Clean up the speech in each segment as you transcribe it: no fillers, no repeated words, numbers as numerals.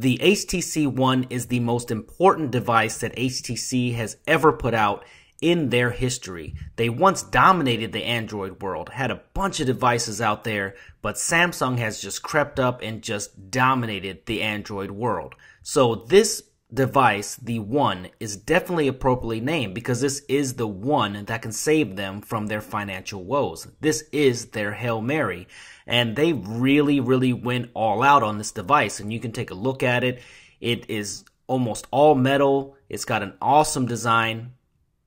The HTC One is the most important device that HTC has ever put out in their history. They once dominated the Android world, had a bunch of devices out there, but Samsung has just crept up and just dominated the Android world. So this device, the One, is definitely appropriately named because this is the one that can save them from their financial woes. This is their Hail Mary. And they really went all out on this device. And you can take a look at it. It is almost all metal. It's got an awesome design,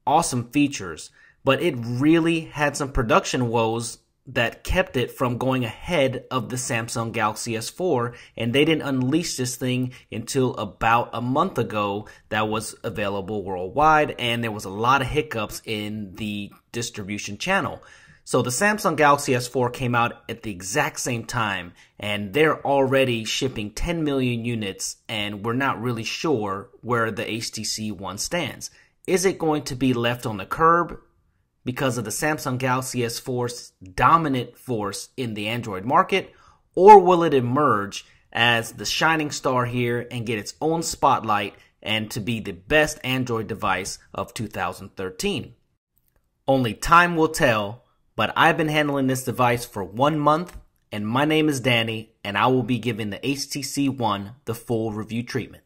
awesome features, but it really had some production woes that kept it from going ahead of the Samsung Galaxy S4, and they didn't unleash this thing until about a month ago that was available worldwide, and there was a lot of hiccups in the distribution channel. So the Samsung Galaxy S4 came out at the exact same time, and they're already shipping 10 million units, and we're not really sure where the HTC One stands. Is it going to be left on the curb because of the Samsung Galaxy S4's dominant force in the Android market, or will it emerge as the shining star here and get its own spotlight and to be the best Android device of 2013? Only time will tell, but I've been handling this device for 1 month, and my name is Danny, and I will be giving the HTC One the full review treatment.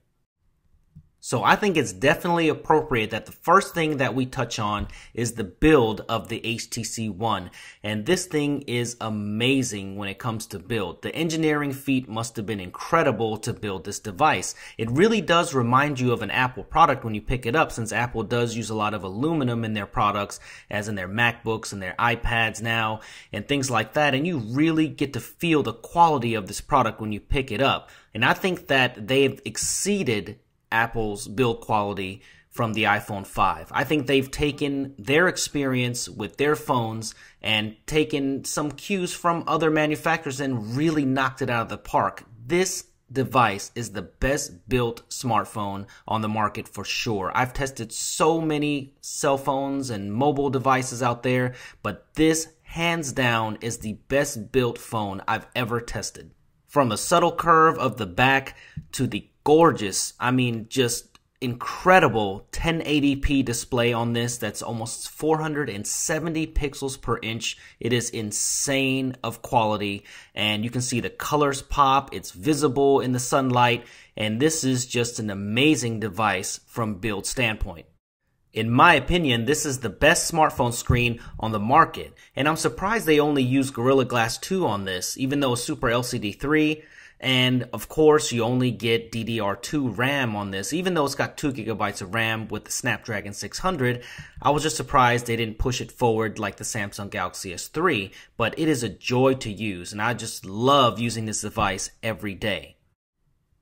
So I think it's definitely appropriate that the first thing that we touch on is the build of the HTC One. And this thing is amazing when it comes to build. The engineering feat must have been incredible to build this device. It really does remind you of an Apple product when you pick it up, since Apple does use a lot of aluminum in their products, as in their MacBooks and their iPads now, and things like that. And you really get to feel the quality of this product when you pick it up. And I think that they've exceeded Apple's build quality from the iPhone 5. I think they've taken their experience with their phones and taken some cues from other manufacturers and really knocked it out of the park. This device is the best built smartphone on the market for sure. I've tested so many cell phones and mobile devices out there, but this hands down is the best built phone I've ever tested. From the subtle curve of the back to the gorgeous, I mean, just incredible 1080p display on this that's almost 470 pixels per inch. It is insane of quality, and you can see the colors pop. It's visible in the sunlight, and this is just an amazing device from build standpoint. In my opinion, this is the best smartphone screen on the market, and I'm surprised they only use Gorilla Glass 2 on this, even though it's Super LCD 3. And of course, you only get DDR2 RAM on this, even though it's got 2 gigabytes of RAM with the Snapdragon 600. I was just surprised they didn't push it forward like the Samsung Galaxy S3, but it is a joy to use, and I just love using this device every day.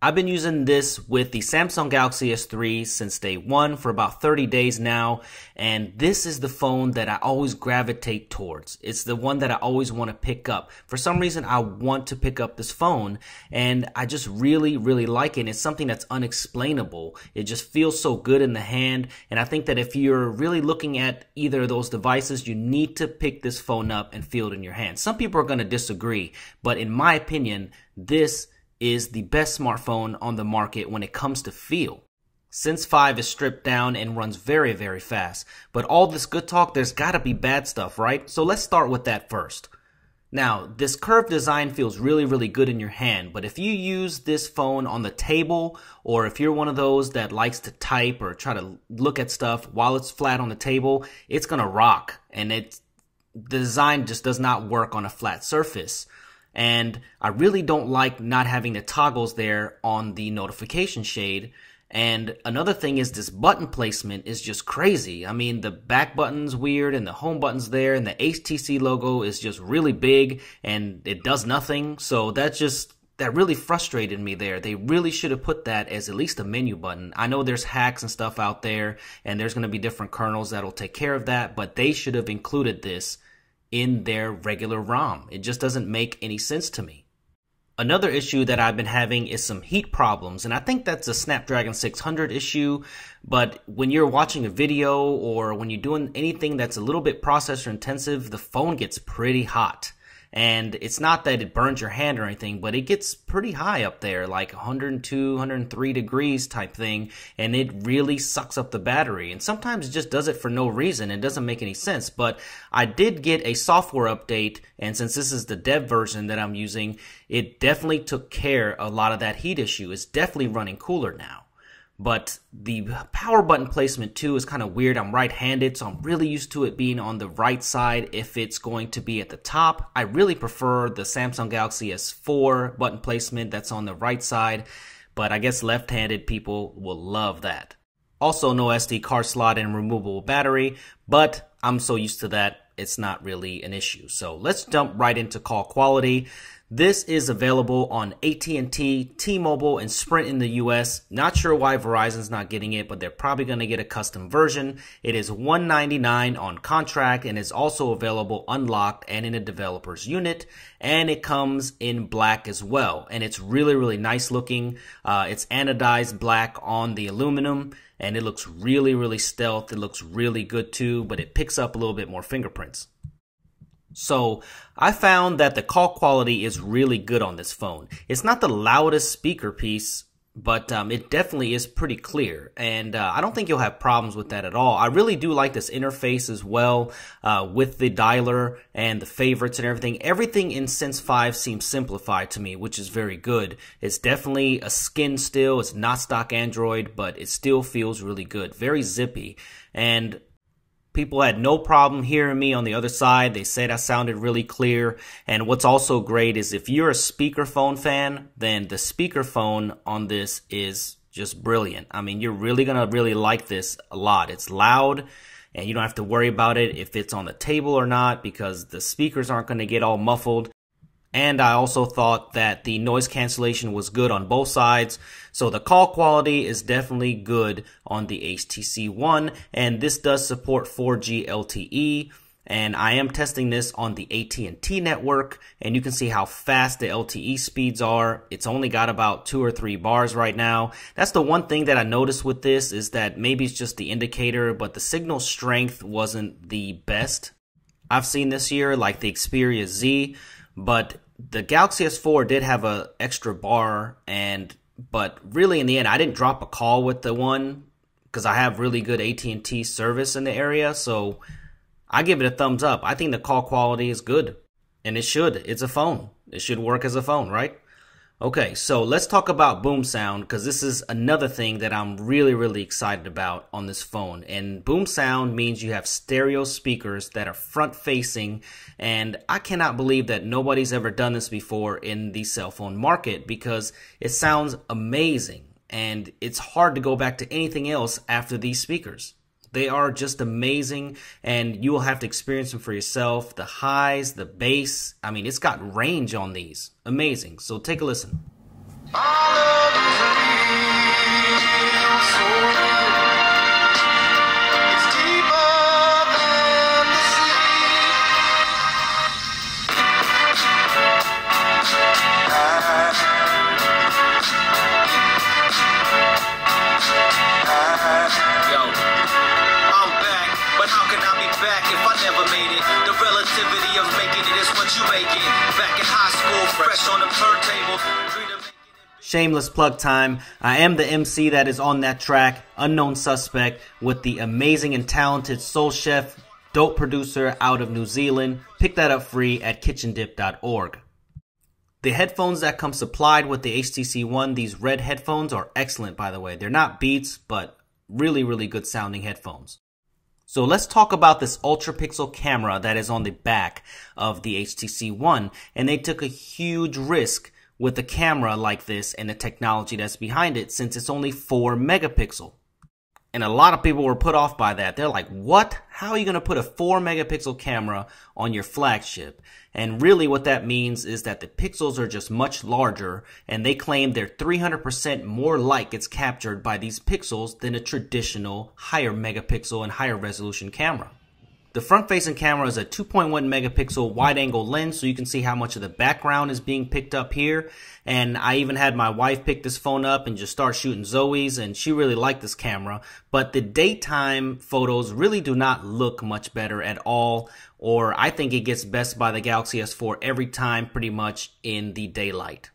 I've been using this with the Samsung Galaxy S3 since day one for about 30 days now, and this is the phone that I always gravitate towards. It's the one that I always want to pick up. For some reason, I want to pick up this phone, and I just really like it. It's something that's unexplainable. It just feels so good in the hand, and I think that if you're really looking at either of those devices, you need to pick this phone up and feel it in your hand. Some people are going to disagree, but in my opinion, this is the best smartphone on the market when it comes to feel. Sense 5 is stripped down and runs very fast. But all this good talk, there's gotta be bad stuff, right? So let's start with that first. Now, this curved design feels really good in your hand, but if you use this phone on the table, or if you're one of those that likes to type or try to look at stuff while it's flat on the table, it's gonna rock, and the design just does not work on a flat surface. And I really don't like not having the toggles there on the notification shade. And another thing is this button placement is just crazy. I mean, the back button's weird and the home button's there, and the HTC logo is just really big and it does nothing. So that really frustrated me there. They really should have put that as at least a menu button. I know there's hacks and stuff out there, and there's going to be different kernels that'll take care of that, but they should have included this in their regular ROM. It just doesn't make any sense to me. Another issue that I've been having is some heat problems, and I think that's a Snapdragon 600 issue, but when you're watching a video or when you're doing anything that's a little bit processor intensive, the phone gets pretty hot. And it's not that it burns your hand or anything, but it gets pretty high up there, like 102, 103 degrees type thing, and it really sucks up the battery. And sometimes it just does it for no reason. It doesn't make any sense. But I did get a software update, and since this is the dev version that I'm using, it definitely took care of a lot of that heat issue. It's definitely running cooler now. But the power button placement too is kind of weird. I'm right-handed, so I'm really used to it being on the right side if it's going to be at the top. I really prefer the Samsung Galaxy S4 button placement that's on the right side, but I guess left-handed people will love that. Also, no SD card slot and removable battery, but I'm so used to that, it's not really an issue. So let's jump right into call quality. This is available on AT&T, T-Mobile, and Sprint in the US. Not sure why Verizon's not getting it, but they're probably going to get a custom version. It is $199 on contract and is also available unlocked and in a developer's unit. And it comes in black as well. And it's really, really nice looking. It's anodized black on the aluminum. And it looks really, really stealth. It looks really good too, but it picks up a little bit more fingerprints. So I found that the call quality is really good on this phone. It's not the loudest speaker piece, but it definitely is pretty clear. And I don't think you'll have problems with that at all. I really do like this interface as well with the dialer and the favorites and everything. Everything in Sense 5 seems simplified to me, which is very good. It's definitely a skin still. It's not stock Android, but it still feels really good. Very zippy. And people had no problem hearing me on the other side. They said I sounded really clear. And what's also great is if you're a speakerphone fan, then the speakerphone on this is just brilliant. I mean, you're really going to really like this a lot. It's loud, and you don't have to worry about it if it's on the table or not because the speakers aren't going to get all muffled. And I also thought that the noise cancellation was good on both sides. So the call quality is definitely good on the HTC One. And this does support 4G LTE. And I am testing this on the AT&T network. And you can see how fast the LTE speeds are. It's only got about 2 or 3 bars right now. That's the one thing that I noticed with this is that maybe it's just the indicator, but the signal strength wasn't the best I've seen this year, like the Xperia Z. But the Galaxy S4 did have an extra bar, but really in the end, I didn't drop a call with the one because I have really good AT&T service in the area, so I give it a thumbs up. I think the call quality is good, and it should. It's a phone. It should work as a phone, right? Okay, so let's talk about BoomSound because this is another thing that I'm really, really excited about on this phone. And BoomSound means you have stereo speakers that are front-facing, and I cannot believe that nobody's ever done this before in the cell phone market because it sounds amazing, and it's hard to go back to anything else after these speakers. They are just amazing, and you will have to experience them for yourself. The highs, the bass, I mean, it's got range on these. Amazing. So take a listen. Shameless plug time. I am the MC that is on that track, Unknown Suspect, with the amazing and talented soul chef, dope producer out of New Zealand. Pick that up free at kitchendip.org. The headphones that come supplied with the HTC One, these red headphones, are excellent, by the way. They're not Beats, but really, really good sounding headphones. So let's talk about this ultra pixel camera that is on the back of the HTC One. And they took a huge risk with a camera like this and the technology that's behind it since it's only 4 megapixel. And a lot of people were put off by that. They're like, what? How are you going to put a 4 megapixel camera on your flagship? And really what that means is that the pixels are just much larger, and they claim they're 300% more light gets captured by these pixels than a traditional higher megapixel and higher resolution camera. The front-facing camera is a 2.1 megapixel wide-angle lens, so you can see how much of the background is being picked up here. And I even had my wife pick this phone up and just start shooting Zoe's, and she really liked this camera. But the daytime photos really do not look much better at all, or I think it gets best by the Galaxy S4 every time pretty much in the daylight.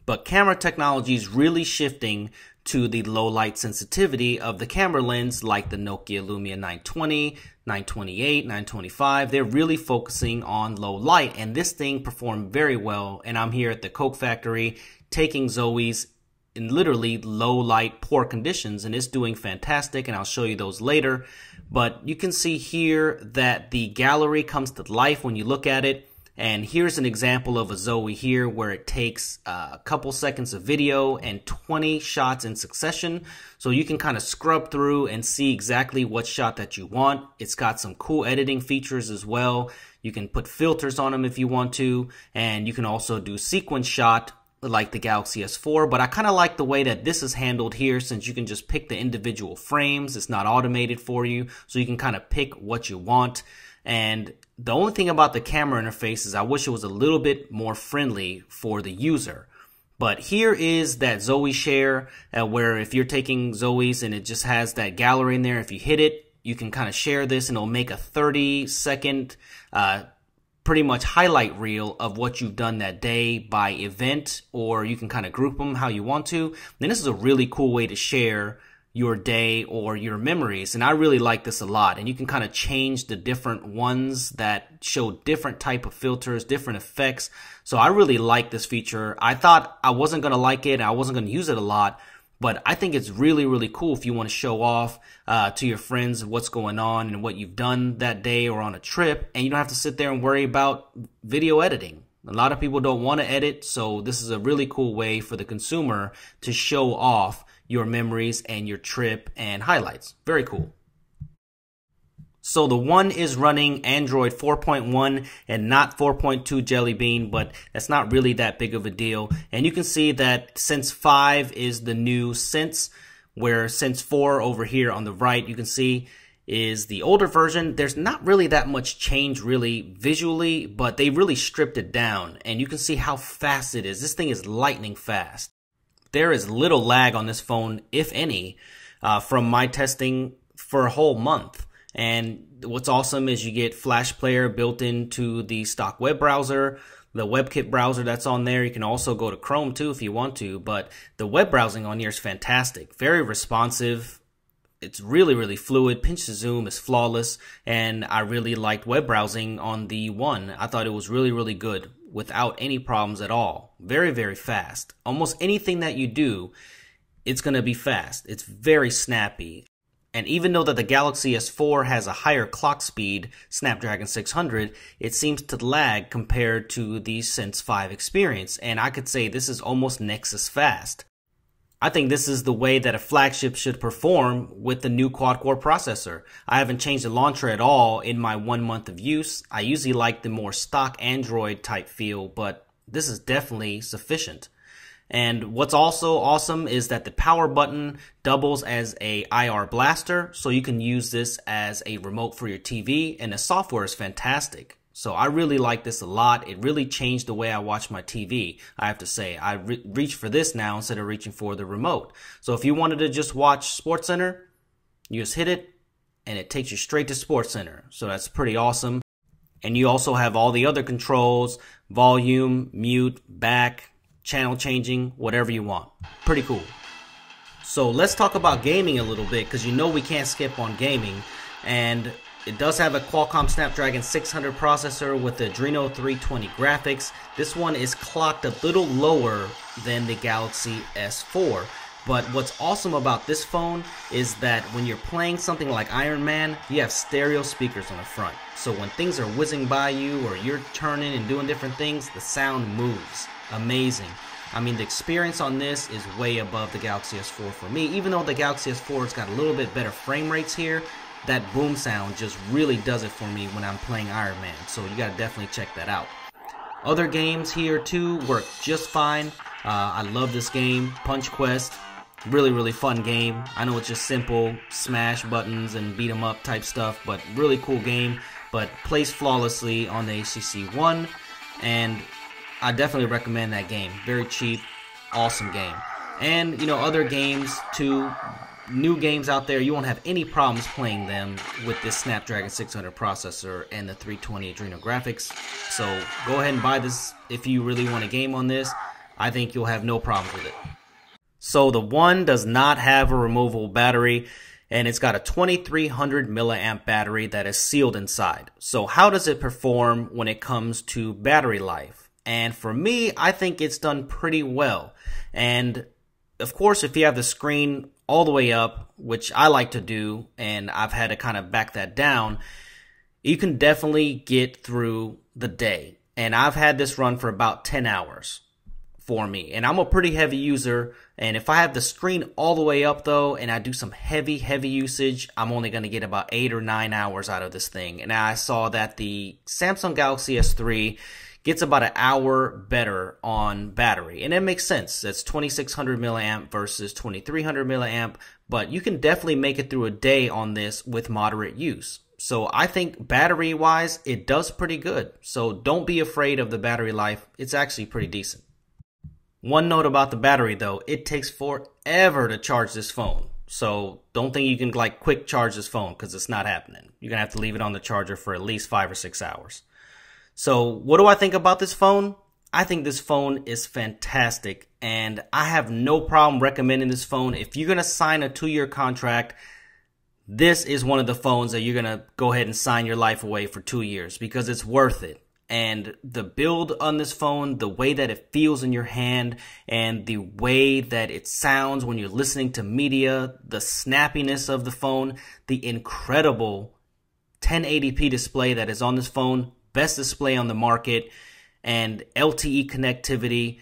But camera technology is really shifting to the low light sensitivity of the camera lens, like the Nokia Lumia 920, 928, 925. They're really focusing on low light, and this thing performed very well. And I'm here at the Coke factory taking Zoe's in literally low light, poor conditions, and it's doing fantastic, and I'll show you those later. But you can see here that the gallery comes to life when you look at it. And here's an example of a Zoe here where it takes a couple seconds of video and 20 shots in succession. So you can kind of scrub through and see exactly what shot that you want. It's got some cool editing features as well. You can put filters on them if you want to. And you can also do sequence shot like the Galaxy S4. But I kind of like the way that this is handled here, since you can just pick the individual frames. It's not automated for you. So you can kind of pick what you want. And the only thing about the camera interface is I wish it was a little bit more friendly for the user. But here is that Zoe share where if you're taking Zoe's and it just has that gallery in there, if you hit it, you can kind of share this and it'll make a 30-second pretty much highlight reel of what you've done that day by event, or you can kind of group them how you want to. And this is a really cool way to share your day or your memories, and I really like this a lot. And you can kind of change the different ones that show different type of filters, different effects. So I really like this feature. I thought I wasn't going to like it, I wasn't going to use it a lot, but I think it's really, really cool if you want to show off to your friends what's going on and what you've done that day or on a trip, and you don't have to sit there and worry about video editing. A lot of people don't want to edit, so this is a really cool way for the consumer to show off your memories and your trip and highlights. Very cool. So the One is running Android 4.1 and not 4.2 Jelly Bean, but that's not really that big of a deal. And you can see that Sense 5 is the new Sense, where Sense 4 over here on the right, you can see is the older version. There's not really that much change really visually, but they really stripped it down. And you can see how fast it is. This thing is lightning fast. There is little lag on this phone, if any, from my testing for a whole month. And what's awesome is you get Flash Player built into the stock web browser, the WebKit browser that's on there. You can also go to Chrome too if you want to, but the web browsing on here is fantastic. Very responsive. It's really, really fluid. Pinch to zoom is flawless, and I really liked web browsing on the One. I thought it was really, really good without any problems at all. Very, very fast. Almost anything that you do, it's going to be fast. It's very snappy. And even though that the Galaxy S4 has a higher clock speed, Snapdragon 600, it seems to lag compared to the Sense 5 experience. And I could say this is almost Nexus fast. I think this is the way that a flagship should perform with the new quad-core processor. I haven't changed the launcher at all in my 1 month of use. I usually like the more stock Android type feel, but this is definitely sufficient. And what's also awesome is that the power button doubles as a IR blaster, so you can use this as a remote for your TV, and the software is fantastic. So I really like this a lot. It really changed the way I watch my TV, I have to say. I reach for this now instead of reaching for the remote. So if you wanted to just watch SportsCenter, you just hit it, and it takes you straight to SportsCenter. So that's pretty awesome. And you also have all the other controls, volume, mute, back, channel changing, whatever you want. Pretty cool. So let's talk about gaming a little bit, because you know we can't skip on gaming. And it does have a Qualcomm Snapdragon 600 processor with the Adreno 320 graphics. This one is clocked a little lower than the Galaxy S4. But what's awesome about this phone is that when you're playing something like Iron Man, you have stereo speakers on the front. So when things are whizzing by you or you're turning and doing different things, the sound moves. Amazing. I mean, the experience on this is way above the Galaxy S4 for me. Even though the Galaxy S4 has got a little bit better frame rates here, that BoomSound just really does it for me when I'm playing Iron Man. So you gotta definitely check that out. Other games here too work just fine. I love this game, Punch Quest. Really, really fun game. I know it's just simple smash buttons and beat 'em up type stuff, but really cool game. But plays flawlessly on the HTC One, and I definitely recommend that game. Very cheap, awesome game. And, you know, other games too, new games out there, you won't have any problems playing them with this Snapdragon 600 processor and the 320 Adreno graphics. So go ahead and buy this if you really want a game on this. I think you'll have no problems with it. So the One does not have a removable battery, and it's got a 2300 milliamp battery that is sealed inside. So how does it perform when it comes to battery life? And for me, I think it's done pretty well. And of course, if you have the screen all the way up, which I like to do, and I've had to kind of back that down, you can definitely get through the day. And I've had this run for about 10 hours. For me, and I'm a pretty heavy user, and if I have the screen all the way up though and I do some heavy usage, I'm only going to get about 8 or 9 hours out of this thing. And I saw that the Samsung Galaxy S3 gets about an hour better on battery, and it makes sense. That's 2600 milliamp versus 2300 milliamp, but you can definitely make it through a day on this with moderate use. So I think battery wise it does pretty good, so don't be afraid of the battery life. It's actually pretty decent. One note about the battery though, it takes forever to charge this phone. So don't think you can like quick charge this phone, because it's not happening. You're gonna have to leave it on the charger for at least 5 or 6 hours. So what do I think about this phone? I think this phone is fantastic, and I have no problem recommending this phone. If you're gonna sign a 2-year contract, this is one of the phones that you're gonna go ahead and sign your life away for 2 years, because it's worth it. And the build on this phone, the way that it feels in your hand, and the way that it sounds when you're listening to media, the snappiness of the phone, the incredible 1080p display that is on this phone, best display on the market, and LTE connectivity.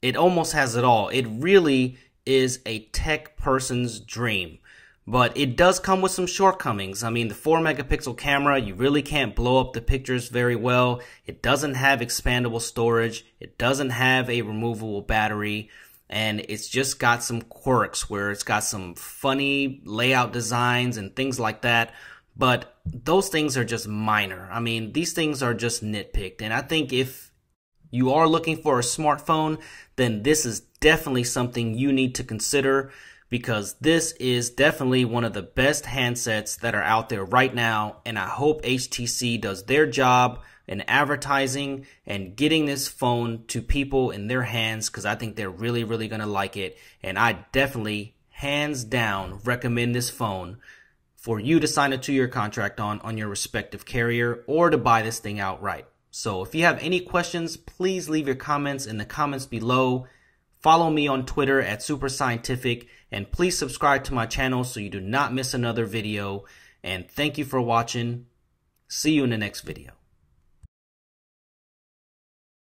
It almost has it all. It really is a tech person's dream. But it does come with some shortcomings. I mean, the 4-megapixel camera, you really can't blow up the pictures very well. It doesn't have expandable storage. It doesn't have a removable battery. And it's just got some quirks where it's got some funny layout designs and things like that. But those things are just minor. I mean, these things are just nitpicked. And I think if you are looking for a smartphone, then this is definitely something you need to consider, because this is definitely one of the best handsets that are out there right now, and I hope HTC does their job in advertising and getting this phone to people in their hands, because I think they're really, really going to like it, and I definitely, hands down, recommend this phone for you to sign a 2-year contract on your respective carrier, or to buy this thing outright. So if you have any questions, please leave your comments in the comments below. Follow me on Twitter at SuperScientific, and please subscribe to my channel so you do not miss another video. And thank you for watching. See you in the next video.